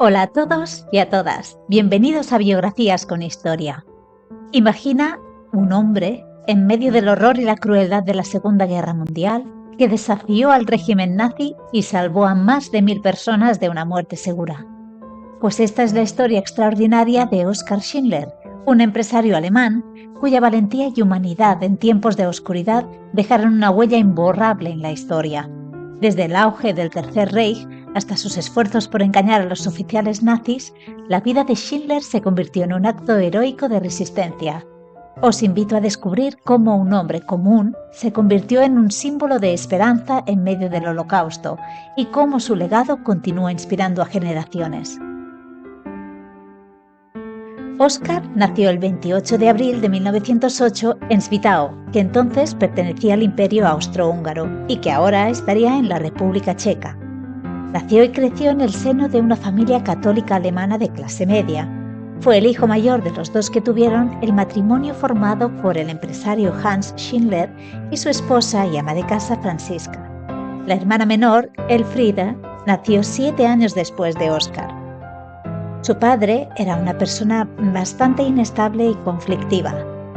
Hola a todos y a todas, bienvenidos a Biografías con Historia. Imagina un hombre en medio del horror y la crueldad de la Segunda Guerra Mundial que desafió al régimen nazi y salvó a más de 1000 personas de una muerte segura. Pues esta es la historia extraordinaria de Oskar Schindler, un empresario alemán cuya valentía y humanidad en tiempos de oscuridad dejaron una huella imborrable en la historia. Desde el auge del Tercer Reich hasta sus esfuerzos por engañar a los oficiales nazis, la vida de Schindler se convirtió en un acto heroico de resistencia. Os invito a descubrir cómo un hombre común se convirtió en un símbolo de esperanza en medio del Holocausto y cómo su legado continúa inspirando a generaciones. Oskar nació el 28 de abril de 1908 en Svitao, que entonces pertenecía al Imperio Austrohúngaro y que ahora estaría en la República Checa. Nació y creció en el seno de una familia católica alemana de clase media. Fue el hijo mayor de los dos que tuvieron el matrimonio formado por el empresario Hans Schindler y su esposa y ama de casa Franziska. La hermana menor, Elfriede, nació 7 años después de Oskar. Su padre era una persona bastante inestable y conflictiva.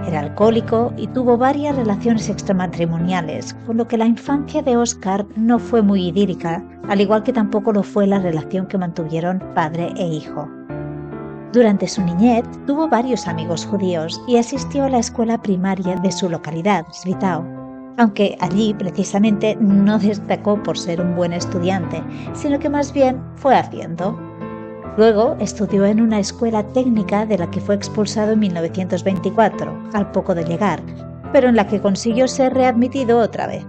Era alcohólico y tuvo varias relaciones extramatrimoniales, con lo que la infancia de Oskar no fue muy idílica, al igual que tampoco lo fue la relación que mantuvieron padre e hijo. Durante su niñez tuvo varios amigos judíos y asistió a la escuela primaria de su localidad, Svitao, aunque allí precisamente no destacó por ser un buen estudiante, sino que más bien fue haciendo. Luego estudió en una escuela técnica de la que fue expulsado en 1924, al poco de llegar, pero en la que consiguió ser readmitido otra vez.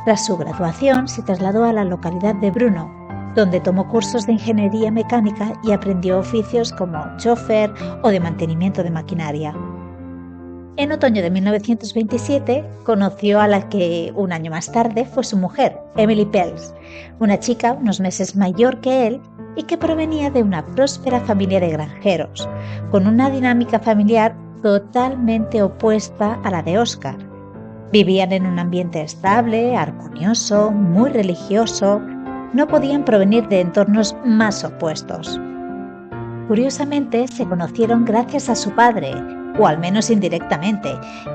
Tras su graduación se trasladó a la localidad de Brno, donde tomó cursos de ingeniería mecánica y aprendió oficios como chofer o de mantenimiento de maquinaria. En otoño de 1927 conoció a la que un año más tarde fue su mujer, Emily Pels, una chica unos meses mayor que él y que provenía de una próspera familia de granjeros, con una dinámica familiar totalmente opuesta a la de Oskar. Vivían en un ambiente estable, armonioso, muy religioso. No podían provenir de entornos más opuestos. Curiosamente, se conocieron gracias a su padre, o al menos indirectamente,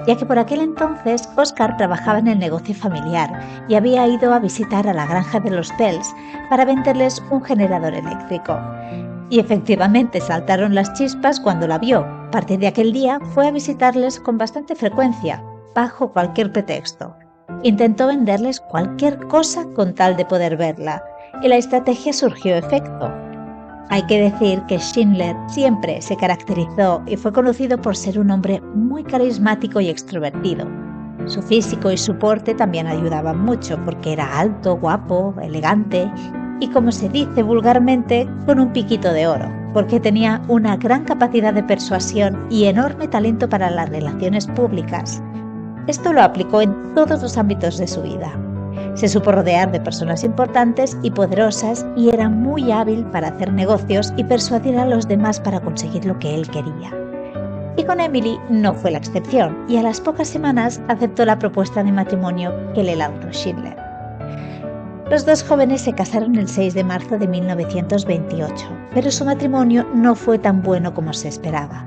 ya que por aquel entonces Oskar trabajaba en el negocio familiar y había ido a visitar a la granja de los Pels para venderles un generador eléctrico. Y efectivamente saltaron las chispas cuando la vio. A partir de aquel día fue a visitarles con bastante frecuencia, bajo cualquier pretexto. Intentó venderles cualquier cosa con tal de poder verla, y la estrategia surgió efecto. Hay que decir que Schindler siempre se caracterizó y fue conocido por ser un hombre muy carismático y extrovertido. Su físico y su porte también ayudaban mucho porque era alto, guapo, elegante y, como se dice vulgarmente, con un piquito de oro, porque tenía una gran capacidad de persuasión y enorme talento para las relaciones públicas. Esto lo aplicó en todos los ámbitos de su vida. Se supo rodear de personas importantes y poderosas y era muy hábil para hacer negocios y persuadir a los demás para conseguir lo que él quería. Y con Emily no fue la excepción, y a las pocas semanas aceptó la propuesta de matrimonio que le lanzó Schindler. Los dos jóvenes se casaron el 6 de marzo de 1928, pero su matrimonio no fue tan bueno como se esperaba.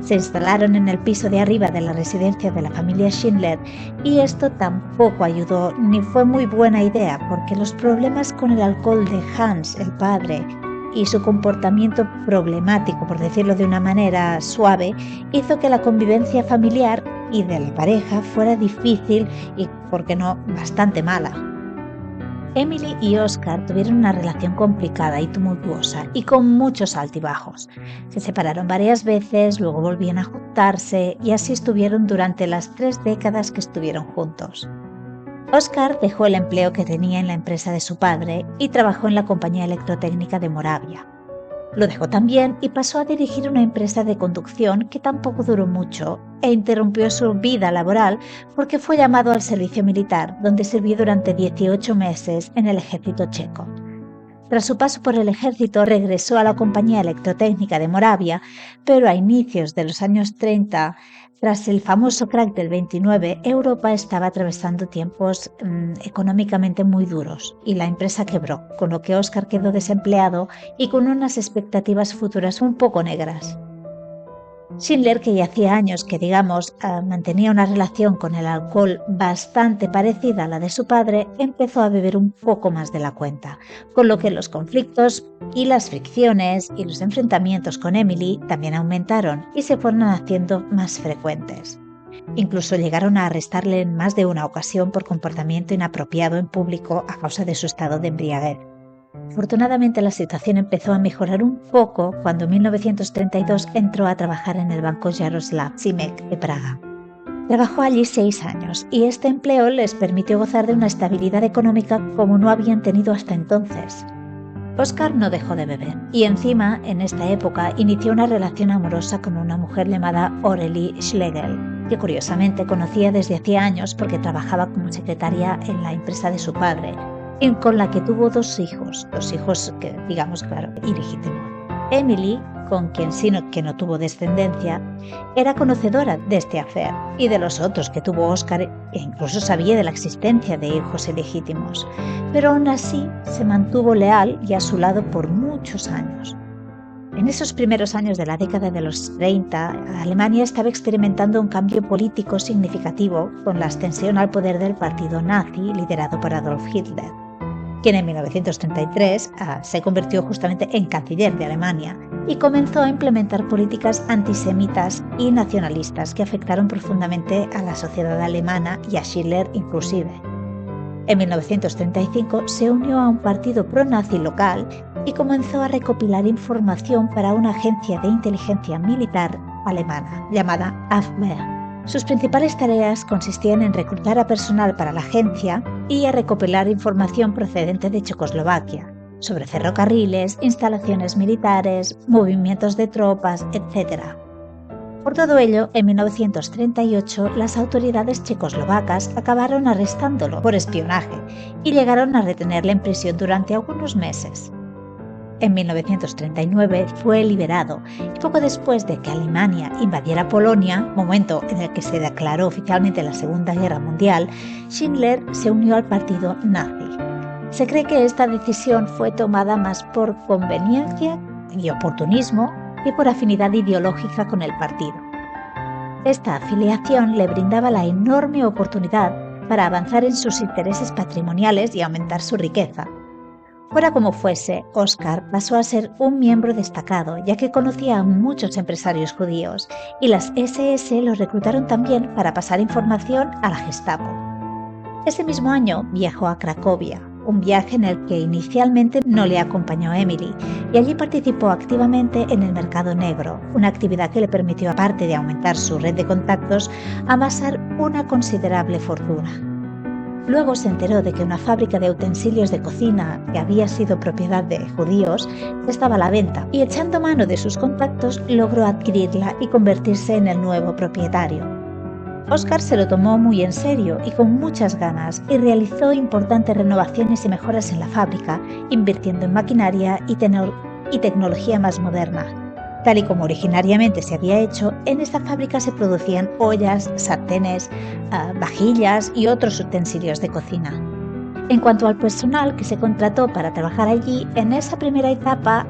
Se instalaron en el piso de arriba de la residencia de la familia Schindler y esto tampoco ayudó ni fue muy buena idea porque los problemas con el alcohol de Hans, el padre, y su comportamiento problemático, por decirlo de una manera suave, hizo que la convivencia familiar y de la pareja fuera difícil y, por qué no, bastante mala. Emily y Oskar tuvieron una relación complicada y tumultuosa y con muchos altibajos. Se separaron varias veces, luego volvían a juntarse y así estuvieron durante las 3 décadas que estuvieron juntos. Oskar dejó el empleo que tenía en la empresa de su padre y trabajó en la compañía electrotécnica de Moravia. Lo dejó también y pasó a dirigir una empresa de conducción que tampoco duró mucho e interrumpió su vida laboral porque fue llamado al servicio militar, donde sirvió durante 18 meses en el ejército checo. Tras su paso por el ejército, regresó a la Compañía Electrotécnica de Moravia, pero a inicios de los años 30, tras el famoso crack del 29, Europa estaba atravesando tiempos económicamente muy duros y la empresa quebró, con lo que Oscar quedó desempleado y con unas expectativas futuras un poco negras. Schindler, que ya hacía años que, mantenía una relación con el alcohol bastante parecida a la de su padre, empezó a beber un poco más de la cuenta, con lo que los conflictos y las fricciones y los enfrentamientos con Emily también aumentaron y se fueron haciendo más frecuentes. Incluso llegaron a arrestarle en más de una ocasión por comportamiento inapropiado en público a causa de su estado de embriaguez. Afortunadamente la situación empezó a mejorar un poco cuando en 1932 entró a trabajar en el Banco Jaroslav Cimek de Praga. Trabajó allí 6 años y este empleo les permitió gozar de una estabilidad económica como no habían tenido hasta entonces. Oscar no dejó de beber y encima, en esta época, inició una relación amorosa con una mujer llamada Aurelie Schlegel, que curiosamente conocía desde hacía años porque trabajaba como secretaria en la empresa de su padre, y con la que tuvo dos hijos que, ilegítimos. Emily, con quien que no tuvo descendencia, era conocedora de este affair y de los otros que tuvo Oscar e incluso sabía de la existencia de hijos ilegítimos, pero aún así se mantuvo leal y a su lado por muchos años. En esos primeros años de la década de los 30, Alemania estaba experimentando un cambio político significativo con la ascensión al poder del partido nazi liderado por Adolf Hitler, quien en 1933 se convirtió justamente en canciller de Alemania y comenzó a implementar políticas antisemitas y nacionalistas que afectaron profundamente a la sociedad alemana y a Schindler inclusive. En 1935 se unió a un partido pro-nazi local y comenzó a recopilar información para una agencia de inteligencia militar alemana llamada Abwehr. Sus principales tareas consistían en reclutar a personal para la agencia y a recopilar información procedente de Checoslovaquia sobre ferrocarriles, instalaciones militares, movimientos de tropas, etc. Por todo ello, en 1938 las autoridades checoslovacas acabaron arrestándolo por espionaje y llegaron a retenerle en prisión durante algunos meses. En 1939 fue liberado y poco después de que Alemania invadiera Polonia, momento en el que se declaró oficialmente la Segunda Guerra Mundial, Schindler se unió al partido nazi. Se cree que esta decisión fue tomada más por conveniencia y oportunismo que por afinidad ideológica con el partido. Esta afiliación le brindaba la enorme oportunidad para avanzar en sus intereses patrimoniales y aumentar su riqueza. Fuera como fuese, Oscar pasó a ser un miembro destacado, ya que conocía a muchos empresarios judíos, y las SS lo reclutaron también para pasar información a la Gestapo. Ese mismo año viajó a Cracovia, un viaje en el que inicialmente no le acompañó Emily, y allí participó activamente en el mercado negro, una actividad que le permitió, aparte de aumentar su red de contactos, amasar una considerable fortuna. Luego se enteró de que una fábrica de utensilios de cocina que había sido propiedad de judíos estaba a la venta y echando mano de sus contactos logró adquirirla y convertirse en el nuevo propietario. Oscar se lo tomó muy en serio y con muchas ganas y realizó importantes renovaciones y mejoras en la fábrica, invirtiendo en maquinaria y tecnología más moderna. Tal y como originariamente se había hecho, en esta fábrica se producían ollas, sartenes, vajillas y otros utensilios de cocina. En cuanto al personal que se contrató para trabajar allí, en esa primera etapa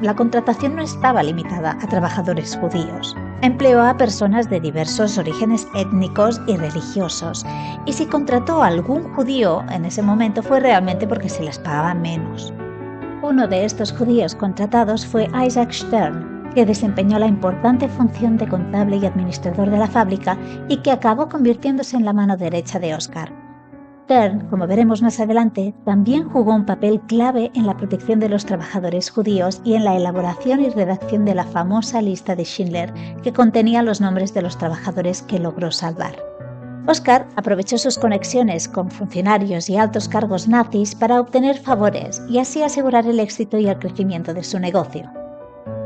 la contratación no estaba limitada a trabajadores judíos. Empleó a personas de diversos orígenes étnicos y religiosos, y si contrató a algún judío en ese momento fue realmente porque se les pagaba menos. Uno de estos judíos contratados fue Isaac Stern, que desempeñó la importante función de contable y administrador de la fábrica y que acabó convirtiéndose en la mano derecha de Oscar. Stern, como veremos más adelante, también jugó un papel clave en la protección de los trabajadores judíos y en la elaboración y redacción de la famosa lista de Schindler, que contenía los nombres de los trabajadores que logró salvar. Oscar aprovechó sus conexiones con funcionarios y altos cargos nazis para obtener favores y así asegurar el éxito y el crecimiento de su negocio.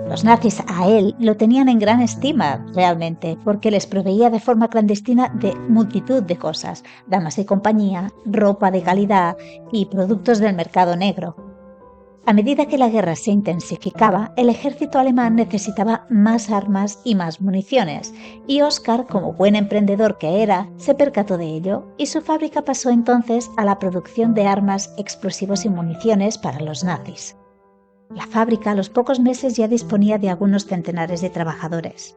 Los nazis a él lo tenían en gran estima realmente porque les proveía de forma clandestina de multitud de cosas, damas de compañía, ropa de calidad y productos del mercado negro. A medida que la guerra se intensificaba, el ejército alemán necesitaba más armas y más municiones, y Oskar, como buen emprendedor que era, se percató de ello, y su fábrica pasó entonces a la producción de armas, explosivos y municiones para los nazis. La fábrica a los pocos meses ya disponía de algunos centenares de trabajadores.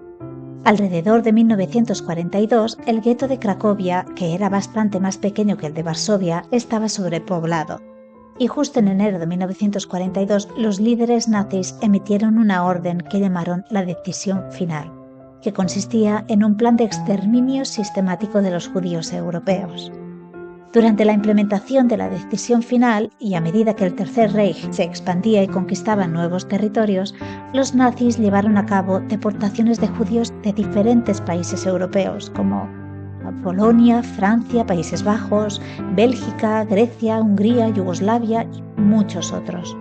Alrededor de 1942, el gueto de Cracovia, que era bastante más pequeño que el de Varsovia, estaba sobrepoblado. Y justo en enero de 1942 los líderes nazis emitieron una orden que llamaron la Decisión Final, que consistía en un plan de exterminio sistemático de los judíos europeos. Durante la implementación de la Decisión Final, y a medida que el Tercer Reich se expandía y conquistaba nuevos territorios, los nazis llevaron a cabo deportaciones de judíos de diferentes países europeos, como Polonia, Francia, Países Bajos, Bélgica, Grecia, Hungría, Yugoslavia y muchos otros.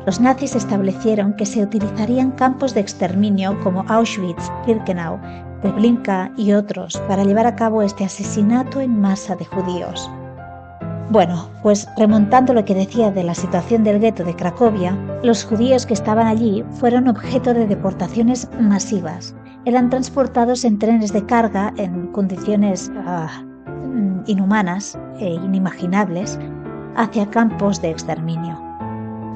Los nazis establecieron que se utilizarían campos de exterminio como Auschwitz, Birkenau, Treblinka y otros para llevar a cabo este asesinato en masa de judíos. Bueno, pues remontando lo que decía de la situación del gueto de Cracovia, los judíos que estaban allí fueron objeto de deportaciones masivas. Eran transportados en trenes de carga en condiciones inhumanas e inimaginables hacia campos de exterminio.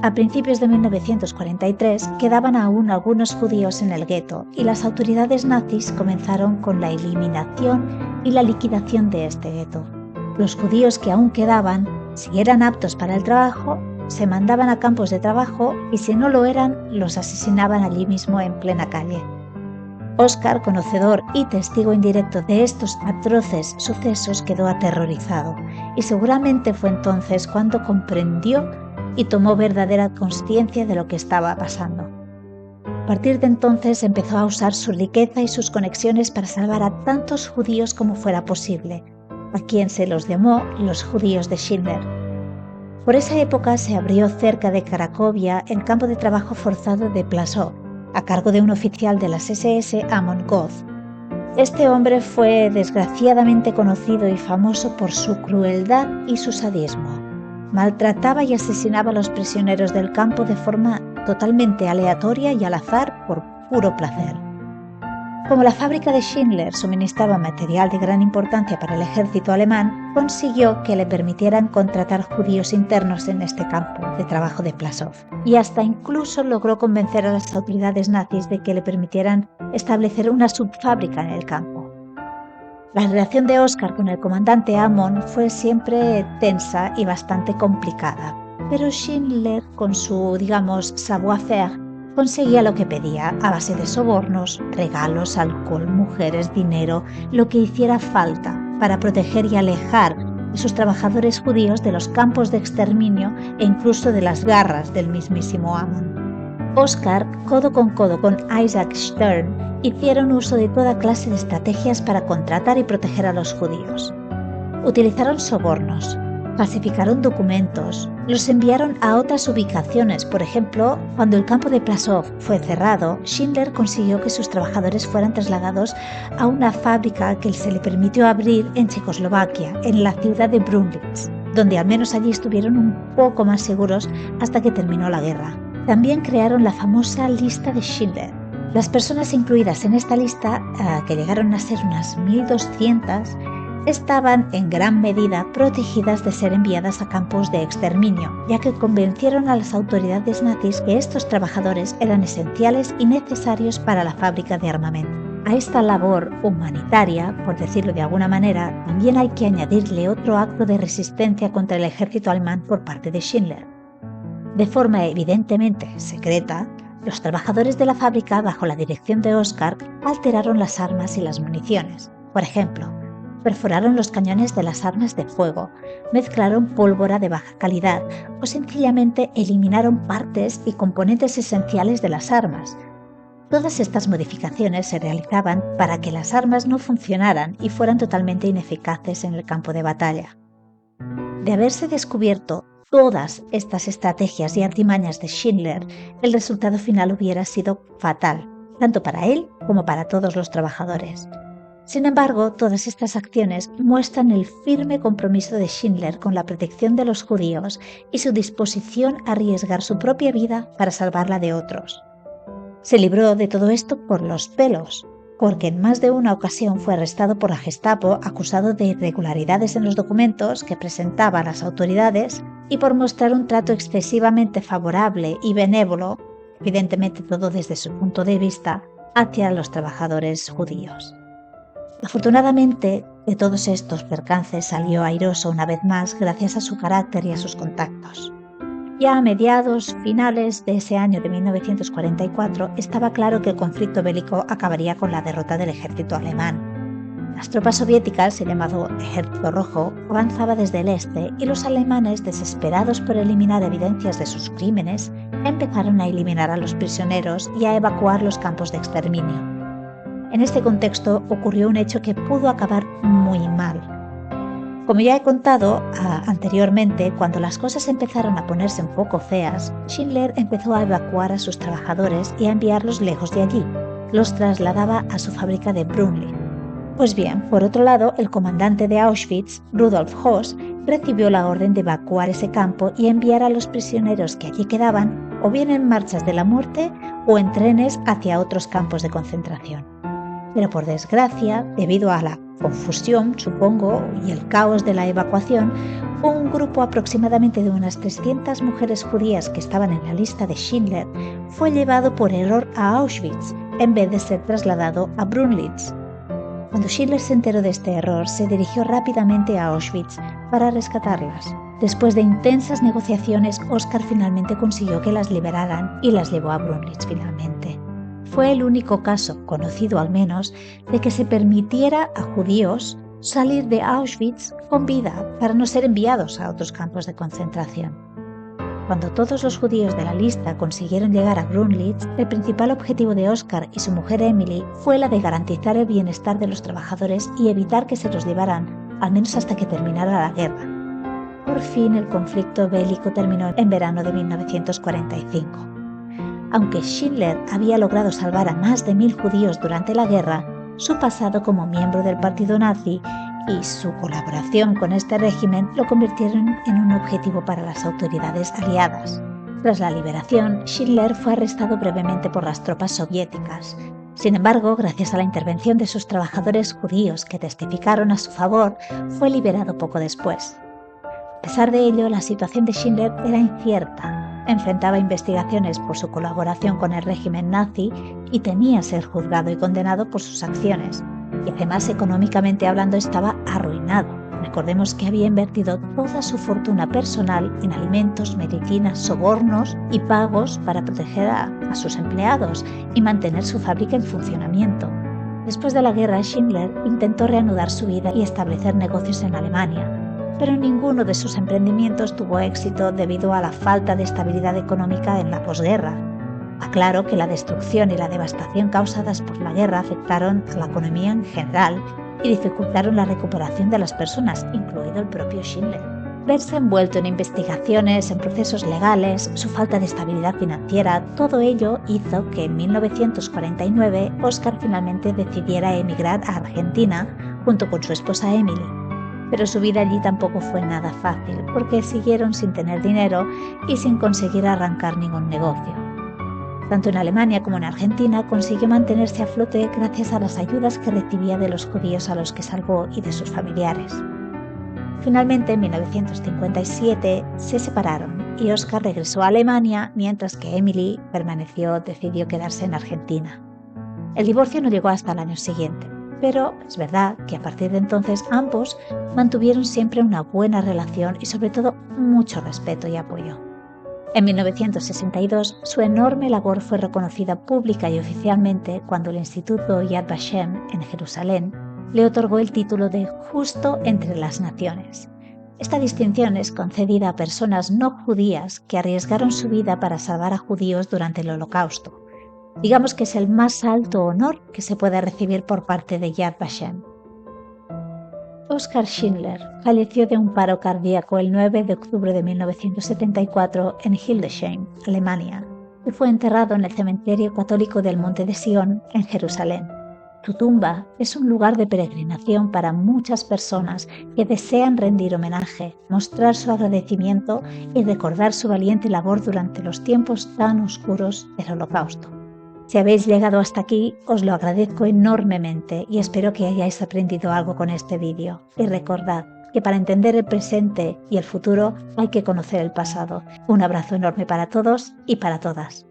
A principios de 1943 quedaban aún algunos judíos en el gueto y las autoridades nazis comenzaron con la eliminación y la liquidación de este gueto. Los judíos que aún quedaban, si eran aptos para el trabajo, se mandaban a campos de trabajo y si no lo eran, los asesinaban allí mismo en plena calle. Oskar, conocedor y testigo indirecto de estos atroces sucesos, quedó aterrorizado y seguramente fue entonces cuando comprendió y tomó verdadera conciencia de lo que estaba pasando. A partir de entonces empezó a usar su riqueza y sus conexiones para salvar a tantos judíos como fuera posible, a quien se los llamó los judíos de Schindler. Por esa época se abrió cerca de Cracovia el campo de trabajo forzado de Plaszow, a cargo de un oficial de las SS, Amon Goth. Este hombre fue desgraciadamente conocido y famoso por su crueldad y su sadismo. Maltrataba y asesinaba a los prisioneros del campo de forma totalmente aleatoria y al azar por puro placer. Como la fábrica de Schindler suministraba material de gran importancia para el ejército alemán, consiguió que le permitieran contratar judíos internos en este campo de trabajo de Plaszow, y hasta incluso logró convencer a las autoridades nazis de que le permitieran establecer una subfábrica en el campo. La relación de Oskar con el comandante Amon fue siempre tensa y bastante complicada, pero Schindler, con su, savoir-faire, conseguía lo que pedía a base de sobornos, regalos, alcohol, mujeres, dinero, lo que hiciera falta para proteger y alejar a sus trabajadores judíos de los campos de exterminio e incluso de las garras del mismísimo Amon. Oskar, codo con Isaac Stern, hicieron uso de toda clase de estrategias para contratar y proteger a los judíos. Utilizaron sobornos, falsificaron documentos, los enviaron a otras ubicaciones. Por ejemplo, cuando el campo de Plaszow fue cerrado, Schindler consiguió que sus trabajadores fueran trasladados a una fábrica que se le permitió abrir en Checoslovaquia, en la ciudad de Brunlitz, donde al menos allí estuvieron un poco más seguros hasta que terminó la guerra. También crearon la famosa lista de Schindler. Las personas incluidas en esta lista, que llegaron a ser unas 1.200, estaban en gran medida protegidas de ser enviadas a campos de exterminio, ya que convencieron a las autoridades nazis que estos trabajadores eran esenciales y necesarios para la fábrica de armamento. A esta labor humanitaria, por decirlo de alguna manera, también hay que añadirle otro acto de resistencia contra el ejército alemán por parte de Schindler. De forma evidentemente secreta, los trabajadores de la fábrica, bajo la dirección de Oskar, alteraron las armas y las municiones. Por ejemplo, perforaron los cañones de las armas de fuego, mezclaron pólvora de baja calidad o sencillamente eliminaron partes y componentes esenciales de las armas. Todas estas modificaciones se realizaban para que las armas no funcionaran y fueran totalmente ineficaces en el campo de batalla. De haberse descubierto todas estas estrategias y artimañas de Schindler, el resultado final hubiera sido fatal, tanto para él como para todos los trabajadores. Sin embargo, todas estas acciones muestran el firme compromiso de Schindler con la protección de los judíos y su disposición a arriesgar su propia vida para salvarla de otros. Se libró de todo esto por los pelos, porque en más de una ocasión fue arrestado por la Gestapo acusado de irregularidades en los documentos que presentaba a las autoridades y por mostrar un trato excesivamente favorable y benévolo, evidentemente todo desde su punto de vista, hacia los trabajadores judíos. Afortunadamente, de todos estos percances salió airoso una vez más gracias a su carácter y a sus contactos. Ya a mediados finales de ese año de 1944 estaba claro que el conflicto bélico acabaría con la derrota del ejército alemán. Las tropas soviéticas, el llamado Ejército Rojo, avanzaba desde el este y los alemanes, desesperados por eliminar evidencias de sus crímenes, empezaron a eliminar a los prisioneros y a evacuar los campos de exterminio. En este contexto ocurrió un hecho que pudo acabar muy mal. Como ya he contado anteriormente, cuando las cosas empezaron a ponerse un poco feas, Schindler empezó a evacuar a sus trabajadores y a enviarlos lejos de allí. Los trasladaba a su fábrica de Brunlin. Pues bien, por otro lado, el comandante de Auschwitz, Rudolf Höss, recibió la orden de evacuar ese campo y enviar a los prisioneros que allí quedaban o bien en marchas de la muerte o en trenes hacia otros campos de concentración. Pero por desgracia, debido a la confusión, supongo, y el caos de la evacuación, un grupo aproximadamente de unas 300 mujeres judías que estaban en la lista de Schindler fue llevado por error a Auschwitz en vez de ser trasladado a Brunlitz. Cuando Schindler se enteró de este error, se dirigió rápidamente a Auschwitz para rescatarlas. Después de intensas negociaciones, Oskar finalmente consiguió que las liberaran y las llevó a Brunlitz finalmente. Fue el único caso, conocido al menos, de que se permitiera a judíos salir de Auschwitz con vida para no ser enviados a otros campos de concentración. Cuando todos los judíos de la lista consiguieron llegar a Brunlitz, el principal objetivo de Oskar y su mujer Emily fue la de garantizar el bienestar de los trabajadores y evitar que se los llevaran, al menos hasta que terminara la guerra. Por fin el conflicto bélico terminó en verano de 1945. Aunque Schindler había logrado salvar a más de 1000 judíos durante la guerra, su pasado como miembro del partido nazi y su colaboración con este régimen lo convirtieron en un objetivo para las autoridades aliadas. Tras la liberación, Schindler fue arrestado brevemente por las tropas soviéticas. Sin embargo, gracias a la intervención de sus trabajadores judíos que testificaron a su favor, fue liberado poco después. A pesar de ello, la situación de Schindler era incierta. Enfrentaba investigaciones por su colaboración con el régimen nazi y temía ser juzgado y condenado por sus acciones. Y además, económicamente hablando, estaba arruinado. Recordemos que había invertido toda su fortuna personal en alimentos, medicinas, sobornos y pagos para proteger a sus empleados y mantener su fábrica en funcionamiento. Después de la guerra, Schindler intentó reanudar su vida y establecer negocios en Alemania, pero ninguno de sus emprendimientos tuvo éxito debido a la falta de estabilidad económica en la posguerra. Aclaro que la destrucción y la devastación causadas por la guerra afectaron a la economía en general y dificultaron la recuperación de las personas, incluido el propio Schindler. Verse envuelto en investigaciones, en procesos legales, su falta de estabilidad financiera, todo ello hizo que en 1949 Oskar finalmente decidiera emigrar a Argentina junto con su esposa Emily. Pero su vida allí tampoco fue nada fácil, porque siguieron sin tener dinero y sin conseguir arrancar ningún negocio. Tanto en Alemania como en Argentina consiguió mantenerse a flote gracias a las ayudas que recibía de los judíos a los que salvó y de sus familiares. Finalmente, en 1957, se separaron y Oskar regresó a Alemania, mientras que Emily decidió quedarse en Argentina. El divorcio no llegó hasta el año siguiente. Pero es verdad que a partir de entonces ambos mantuvieron siempre una buena relación y sobre todo mucho respeto y apoyo. En 1962 su enorme labor fue reconocida pública y oficialmente cuando el Instituto Yad Vashem en Jerusalén le otorgó el título de Justo entre las Naciones. Esta distinción es concedida a personas no judías que arriesgaron su vida para salvar a judíos durante el Holocausto. Digamos que es el más alto honor que se puede recibir por parte de Yad Vashem. Oskar Schindler falleció de un paro cardíaco el 9 de octubre de 1974 en Hildesheim, Alemania, y fue enterrado en el cementerio católico del Monte de Sion, en Jerusalén. Tu tumba es un lugar de peregrinación para muchas personas que desean rendir homenaje, mostrar su agradecimiento y recordar su valiente labor durante los tiempos tan oscuros del Holocausto. Si habéis llegado hasta aquí, os lo agradezco enormemente y espero que hayáis aprendido algo con este vídeo. Y recordad que para entender el presente y el futuro hay que conocer el pasado. Un abrazo enorme para todos y para todas.